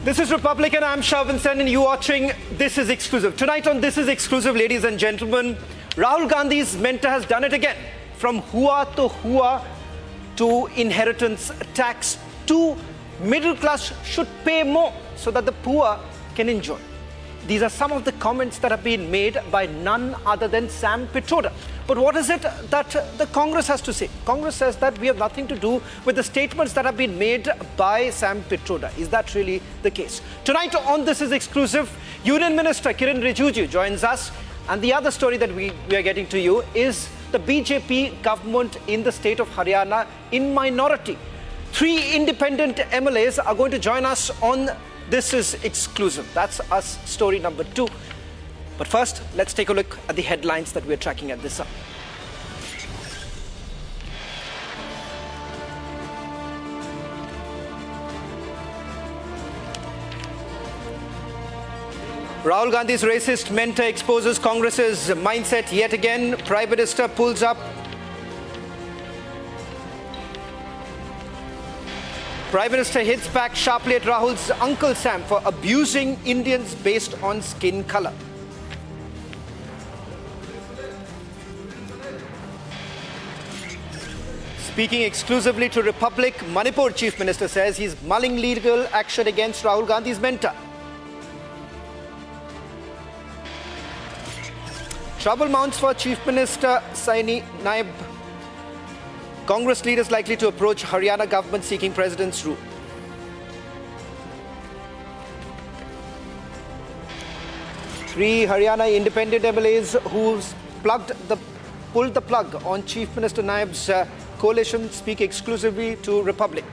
This is Republican. I'm Sharvin Sen and you're watching This Is Exclusive. Tonight on This Is Exclusive, ladies and gentlemen, Rahul Gandhi's mentor has done it again. From hua to inheritance tax to middle class should pay more so that the poor can enjoy. These are some of the comments that have been made by none other than Sam Pitroda. But what is it that the Congress has to say? Congress says that we have nothing to do with the statements that have been made by Sam Pitroda. Is that really the case? Tonight on This Is Exclusive, Union Minister Kiren Rijiju joins us. And the other story that we are getting to you is the BJP government in the state of Haryana in minority. 3 independent MLAs are going to join us on This Is Exclusive. That's us story number 2. But first, let's take a look at the headlines that we're tracking at this hour. Rahul Gandhi's racist mentor exposes Congress's mindset yet again. Prime Minister pulls up. Prime Minister hits back sharply at Rahul's Uncle Sam for abusing Indians based on skin color. Speaking exclusively to Republic, Manipur Chief Minister says he's mulling legal action against Rahul Gandhi's mentor. Trouble mounts for Chief Minister Saini Naib. Congress leaders likely to approach Haryana government seeking president's rule. Three Haryana independent MLAs who pulled the plug on Chief Minister Naib's coalition speak exclusively to Republic.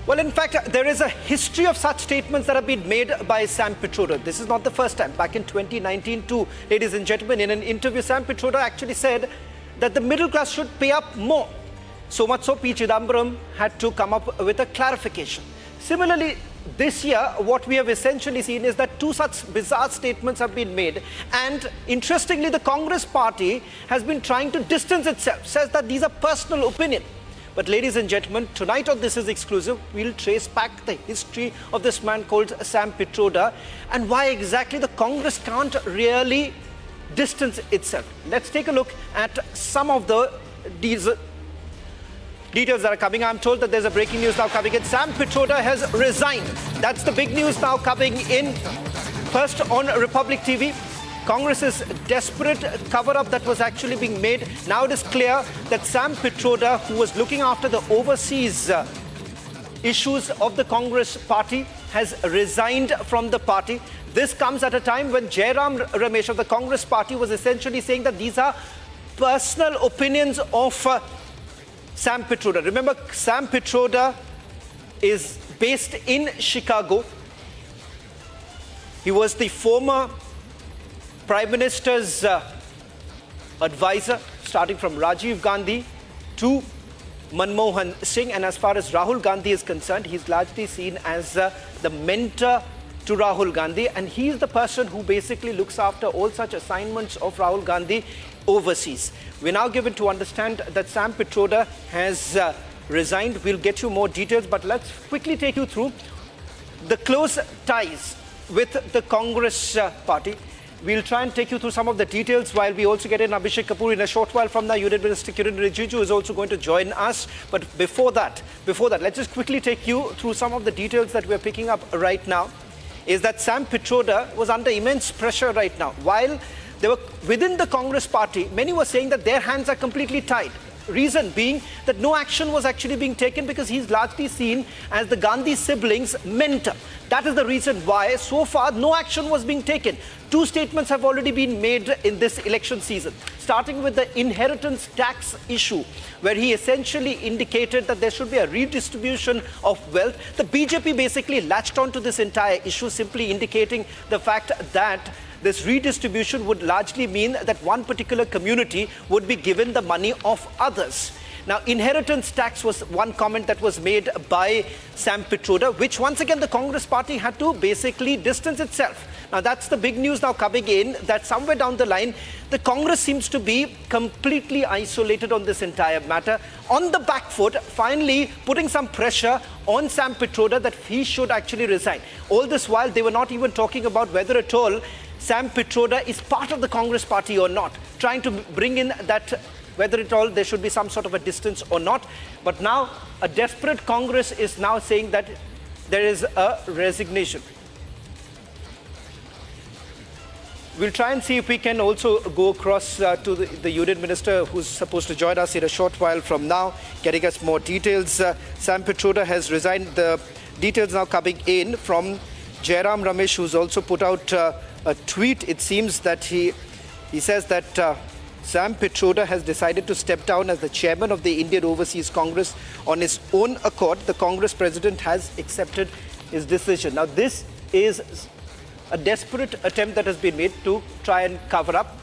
Well, in fact, there is a history of such statements that have been made by Sam Pitroda. This is not the first time. Back in 2019 too, ladies and gentlemen, in an interview, Sam Pitroda actually said that the middle class should pay up more. So much so, P. Chidambaram had to come up with a clarification. Similarly, this year, what we have essentially seen is that 2 such bizarre statements have been made. And interestingly, the Congress party has been trying to distance itself, says that these are personal opinions. But ladies and gentlemen, tonight on This Is Exclusive, we'll trace back the history of this man called Sam Pitroda and why exactly the Congress can't really distance itself. Let's take a look at some of these details that are coming. I'm told that there's a breaking news now coming in. Sam Pitroda has resigned. That's the big news now coming in. First on Republic TV. Congress's desperate cover-up that was actually being made. Now it is clear that Sam Pitroda, who was looking after the overseas issues of the Congress party, has resigned from the party. This comes at a time when Jairam Ramesh of the Congress party was essentially saying that these are personal opinions of Sam Pitroda. Remember, Sam Pitroda is based in Chicago. He was the former Prime Minister's advisor, starting from Rajiv Gandhi to Manmohan Singh. And as far as Rahul Gandhi is concerned, he's largely seen as the mentor to Rahul Gandhi. And he's the person who basically looks after all such assignments of Rahul Gandhi overseas. We're now given to understand that Sam Pitroda has resigned. We'll get you more details, but let's quickly take you through the close ties with the Congress party. We'll try and take you through some of the details while we also get in Abhishek Kapoor in a short while from the Union Minister Kiren Rijiju is also going to join us. But before that, let's just quickly take you through some of the details that we're picking up right now. Is that Sam Pitroda was under immense pressure right now. While they were within the Congress party, many were saying that their hands are completely tied. Reason being that no action was actually being taken because he's largely seen as the Gandhi siblings' mentor. That is the reason why so far no action was being taken. 2 statements have already been made in this election season, starting with the inheritance tax issue, where he essentially indicated that there should be a redistribution of wealth. The BJP basically latched on to this entire issue, simply indicating the fact that this redistribution would largely mean that one particular community would be given the money of others. Now, inheritance tax was one comment that was made by Sam Pitroda, which once again the Congress party had to basically distance itself. Now, that's the big news now coming in, that somewhere down the line, the Congress seems to be completely isolated on this entire matter. On the back foot, finally putting some pressure on Sam Pitroda that he should actually resign. All this while, they were not even talking about whether at all Sam Pitroda is part of the Congress party or not, trying to bring in that whether at all there should be some sort of a distance or not. But now a desperate Congress is now saying that there is a resignation. We'll try and see if we can also go across to the Union Minister who's supposed to join us in a short while from now, getting us more details. Sam Pitroda has resigned. The details now coming in from Jairam Ramesh, who's also put out a tweet. It seems that he says that Sam Pitroda has decided to step down as the chairman of the Indian Overseas Congress on his own accord. The Congress president has accepted his decision. Now, this is a desperate attempt that has been made to try and cover up.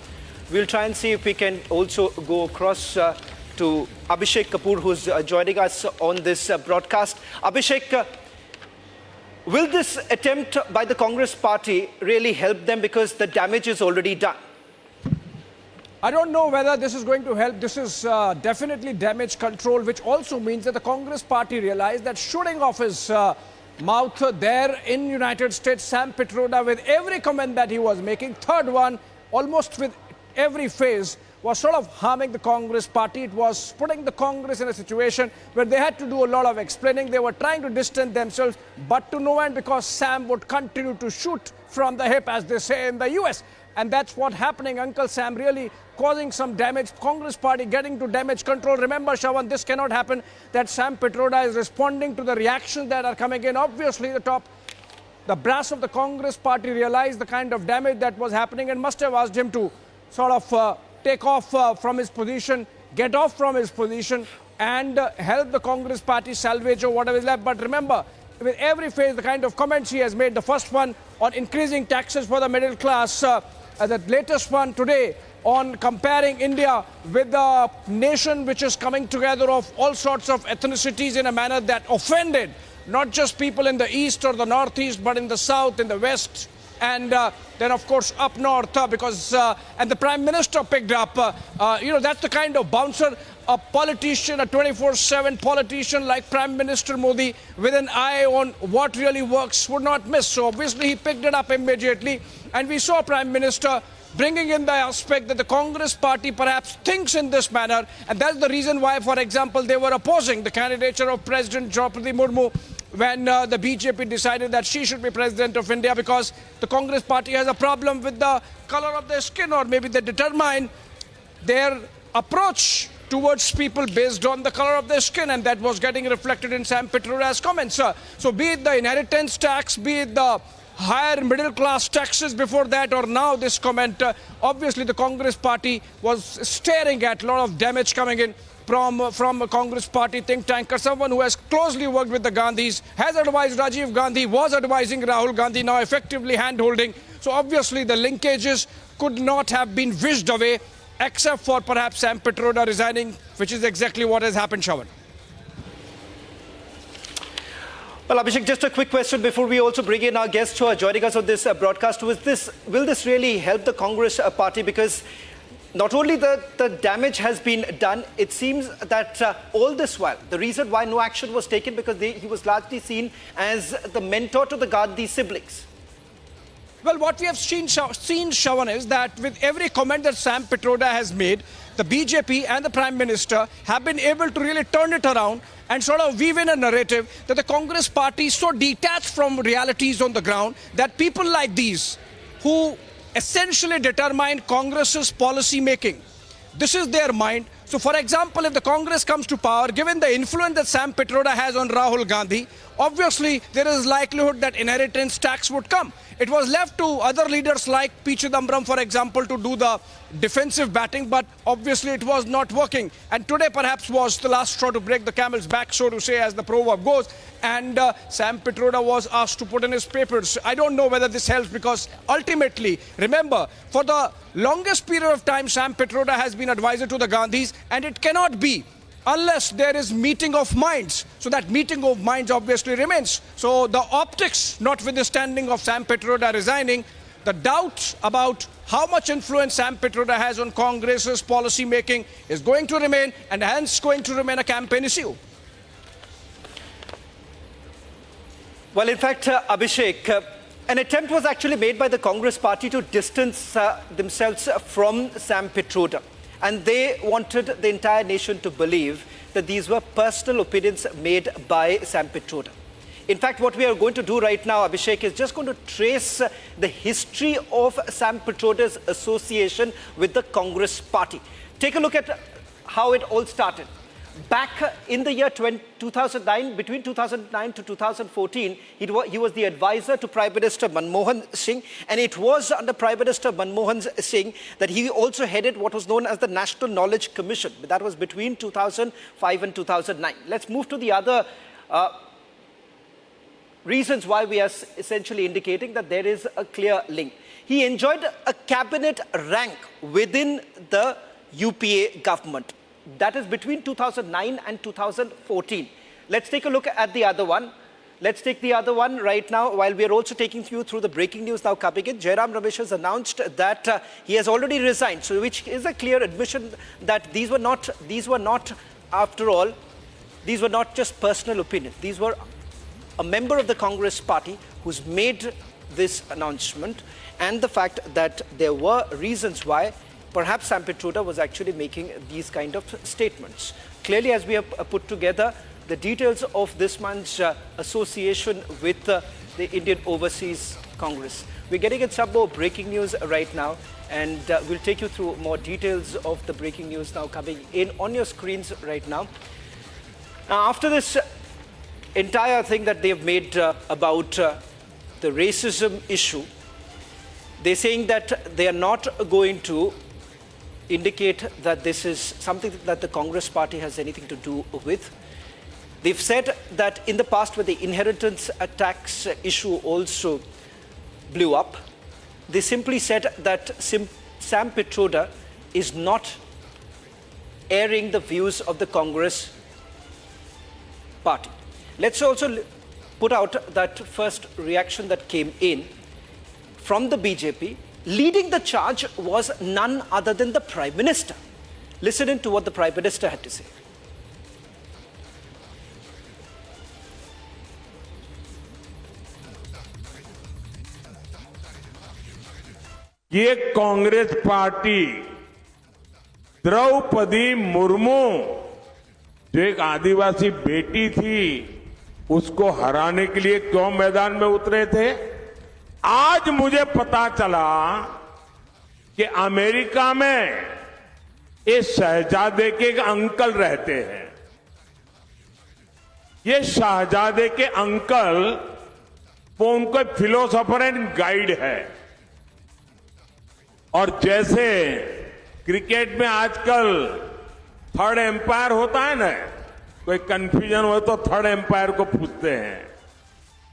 We'll try and see if we can also go across to Abhishek Kapoor, who's joining us on this broadcast. Abhishek, will this attempt by the Congress party really help them, because the damage is already done? I don't know whether this is going to help. This is definitely damage control, which also means that the Congress party realized that shooting off his mouth there in United States, Sam Pitroda, with every comment that he was making, third one, almost with every phase, was sort of harming the Congress party. It was putting the Congress in a situation where they had to do a lot of explaining. They were trying to distance themselves, but to no end, because Sam would continue to shoot from the hip, as they say in the US. And that's what's happening. Uncle Sam really causing some damage. Congress party getting to damage control. Remember, Shravan, this cannot happen, that Sam Pitroda is responding to the reactions that are coming in. Obviously, the brass of the Congress party realized the kind of damage that was happening and must have asked him to sort of take off from his position, get off from his position, and help the Congress party salvage or whatever is left. But remember, with every phase, the kind of comments he has made, the first one on increasing taxes for the middle class, the latest one today on comparing India with a nation which is coming together of all sorts of ethnicities in a manner that offended not just people in the east or the northeast, but in the south, in the west, and then of course up north, because and the Prime Minister picked up, that's the kind of bouncer a politician, a 24/7 politician like Prime Minister Modi, with an eye on what really works, would not miss. So obviously he picked it up immediately, and we saw Prime Minister bringing in the aspect that the Congress party perhaps thinks in this manner, and that's the reason why, for example, they were opposing the candidature of President Draupadi Murmu when the BJP decided that she should be President of India, because the Congress party has a problem with the color of their skin, or maybe they determine their approach towards people based on the color of their skin, and that was getting reflected in Sam Pitroda's comments. So be it the inheritance tax, be it the higher middle class taxes before that, or now this comment, obviously the Congress party was staring at a lot of damage coming in from a Congress party think tanker, someone who has closely worked with the Gandhis, has advised Rajiv Gandhi, was advising Rahul Gandhi, now effectively hand-holding. So obviously the linkages could not have been wished away, except for perhaps Sam Pitroda resigning, which is exactly what has happened, Shravan. Well, Abhishek, just a quick question before we also bring in our guests who are joining us on this broadcast. Will this really help the Congress party? Because not only the damage has been done, it seems that all this while, the reason why no action was taken, because he was largely seen as the mentor to the Gandhi siblings. Well, what we have seen, Shravan, is that with every comment that Sam Pitroda has made, the BJP and the Prime Minister have been able to really turn it around and sort of weave in a narrative that the Congress party is so detached from realities on the ground that people like these, who essentially determine Congress's policy making, this is their mind. So, for example, if the Congress comes to power, given the influence that Sam Pitroda has on Rahul Gandhi, obviously there is likelihood that inheritance tax would come. It was left to other leaders like P. Chidambaram, for example, to do the defensive batting, but obviously it was not working. And today perhaps was the last straw to break the camel's back, so to say, as the proverb goes. And Sam Pitroda was asked to put in his papers. I don't know whether this helps, because ultimately, remember, for the longest period of time, Sam Pitroda has been advisor to the Gandhis, and it cannot be unless there is meeting of minds. So that meeting of minds obviously remains. So the optics, notwithstanding of Sam Pitroda resigning, the doubt about how much influence Sam Pitroda has on Congress's policy making is going to remain, and hence going to remain a campaign issue. Well, in fact, Abhishek, an attempt was actually made by the Congress party to distance themselves from Sam Pitroda. And they wanted the entire nation to believe that these were personal opinions made by Sam Pitroda. In fact, what we are going to do right now, Abhishek, is just going to trace the history of Sam Pitroda's association with the Congress party. Take a look at how it all started. Back in the year 2009, between 2009 to 2014, he was the advisor to Prime Minister Manmohan Singh, and it was under Prime Minister Manmohan Singh that he also headed what was known as the National Knowledge Commission. That was between 2005 and 2009. Let's move to the other reasons why we are essentially indicating that there is a clear link. He enjoyed a cabinet rank within the UPA government. That is between 2009 and 2014. Let's take a look at the other one. Let's take the other one right now, while we are also taking you through the breaking news now coming in. Jairam Ramesh has announced that he has already resigned, so which is a clear admission that these were not, after all, these were not just personal opinions. These were a member of the Congress party who's made this announcement, and the fact that there were reasons why perhaps Sam Pitroda was actually making these kind of statements. Clearly, as we have put together the details of this man's association with the Indian Overseas Congress, we're getting at some more breaking news right now, and we'll take you through more details of the breaking news now coming in on your screens right now. Now, after this entire thing that they've made about the racism issue, they're saying that they are not going to indicate that this is something that the Congress party has anything to do with. They've said that in the past, when the inheritance tax issue also blew up, they simply said that Sam Pitroda is not airing the views of the Congress party. Let's also put out that first reaction that came in from the BJP. Leading the charge was none other than the Prime Minister. Listen in to what the Prime Minister had to say. ये Congress party Draupadi Murmu जो एक आदिवासी बेटी थी, उसको हराने के लिए क्यों मैदान में उतरे थे? आज मुझे पता चला कि अमेरिका में इस शहजादे के एक अंकल रहते हैं। ये शहजादे के अंकल वो उनको फिलोसोफर एंड गाइड है। और जैसे क्रिकेट में आजकल थर्ड एम्पायर होता है ना, कोई कंफ्यूजन हो तो थर्ड एम्पायर को पूछते हैं,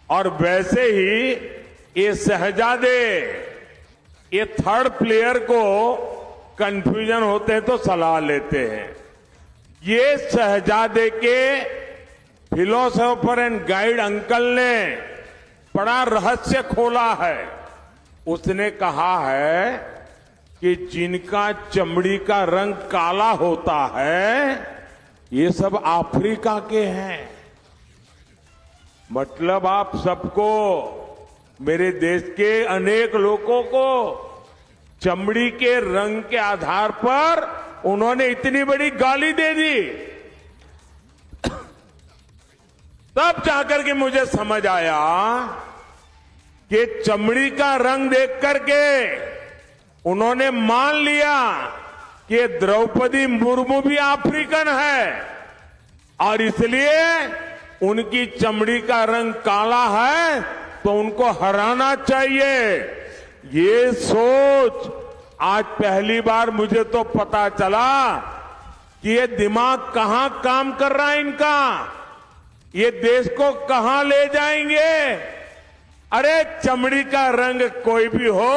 और वैसे ही ये शहजादे ये थर्ड प्लेयर को कंफ्यूजन होते हैं तो सलाह लेते हैं। ये शहजादे के फिलोसोफर एंड गाइड अंकल ने बड़ा रहस्य खोला है। उसने कहा है कि जिनका चमड़ी का रंग काला होता है ये सब अफ्रीका के हैं। मतलब आप सबको, मेरे देश के अनेक लोगों को चमड़ी के रंग के आधार पर उन्होंने इतनी बड़ी गाली दे दी। तब जाकर के मुझे समझ आया कि चमड़ी का रंग देख करके उन्होंने मान लिया कि द्रौपदी मुर्मू भी अफ्रीकन है, और इसलिए उनकी चमड़ी का रंग काला है तो उनको हराना चाहिए। ये सोच आज पहली बार मुझे तो पता चला कि ये दिमाग कहां काम कर रहा है इनका, ये देश को कहां ले जाएंगे। अरे चमड़ी का रंग कोई भी हो,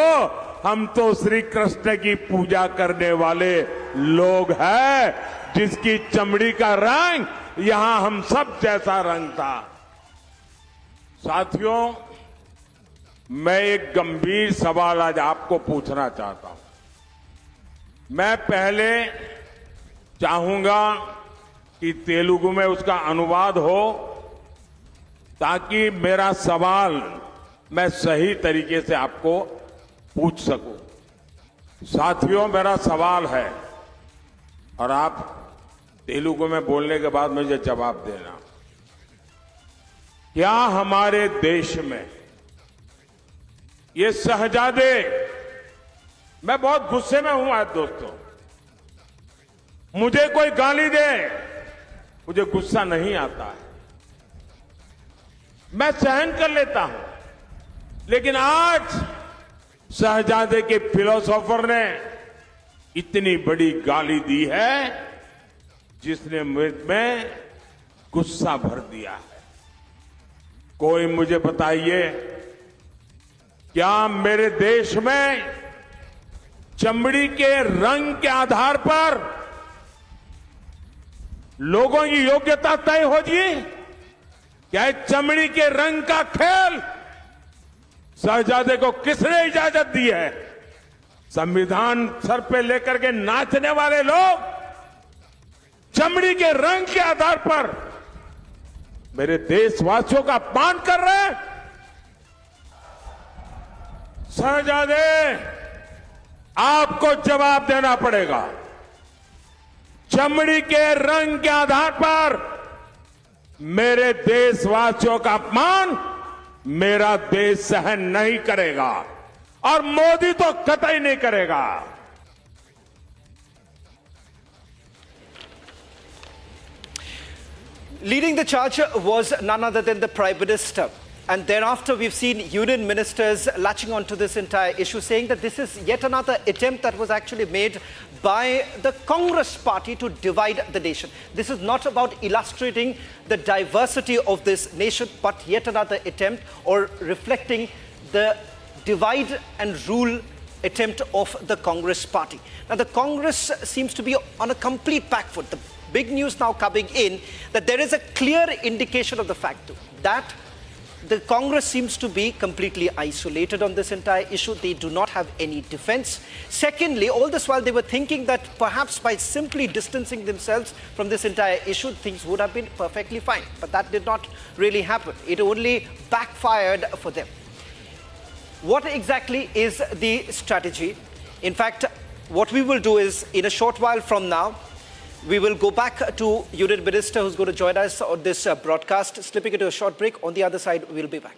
हम तो श्री कृष्ण की पूजा करने वाले लोग हैं। जिसकी चमड़ी का रंग यहां हम सब जैसा रंग था। साथियों, मैं एक गंभीर सवाल आज आपको पूछना चाहता हूं। मैं पहले चाहूंगा कि तेलुगु में उसका अनुवाद हो, ताकि मेरा सवाल मैं सही तरीके से आपको पूछ सकूं। साथियों, मेरा सवाल है और आप तेलुगु में बोलने के बाद मुझे जवाब देना। क्या हमारे देश में ये शहजादे, मैं बहुत गुस्से में हूं आज दोस्तों, मुझे कोई गाली दे मुझे गुस्सा नहीं आता है, मैं सहन कर लेता हूं, लेकिन आज शहजादे के फिलोसोफर ने इतनी बड़ी गाली दी है जिसने में गुस्सा भर दिया है। कोई मुझे बताइए, क्या मेरे देश में चमड़ी के रंग के आधार पर लोगों की योग्यता तय होगी? क्या चमड़ी के रंग का खेल शहजादे को किसने इजाजत दी है? संविधान सर पे लेकर के नाचने वाले लोग चमड़ी के रंग के आधार पर मेरे देशवासियों का अपमान कर रहे हैं। शहजादे, आपको जवाब देना पड़ेगा। चमड़ी के रंग के आधार पर मेरे देशवासियों का अपमान मेरा देश सहन नहीं करेगा और मोदी तो कतई नहीं करेगा। Leading the charge was none other than the Prime Minister. And thereafter, we've seen union ministers latching onto this entire issue, saying that this is yet another attempt that was actually made by the Congress party to divide the nation. This is not about illustrating the diversity of this nation, but yet another attempt or reflecting the divide and rule attempt of the Congress party. Now, the Congress seems to be on a complete back foot. The big news now coming in that there is a clear indication of the fact that the Congress seems to be completely isolated on this entire issue. They do not have any defense. Secondly, all this while they were thinking that perhaps by simply distancing themselves from this entire issue, things would have been perfectly fine. But that did not really happen. It only backfired for them. What exactly is the strategy? In fact, what we will do is, in a short while from now, we will go back to Union Minister who's going to join us on this broadcast, slipping into a short break. On the other side, we'll be back.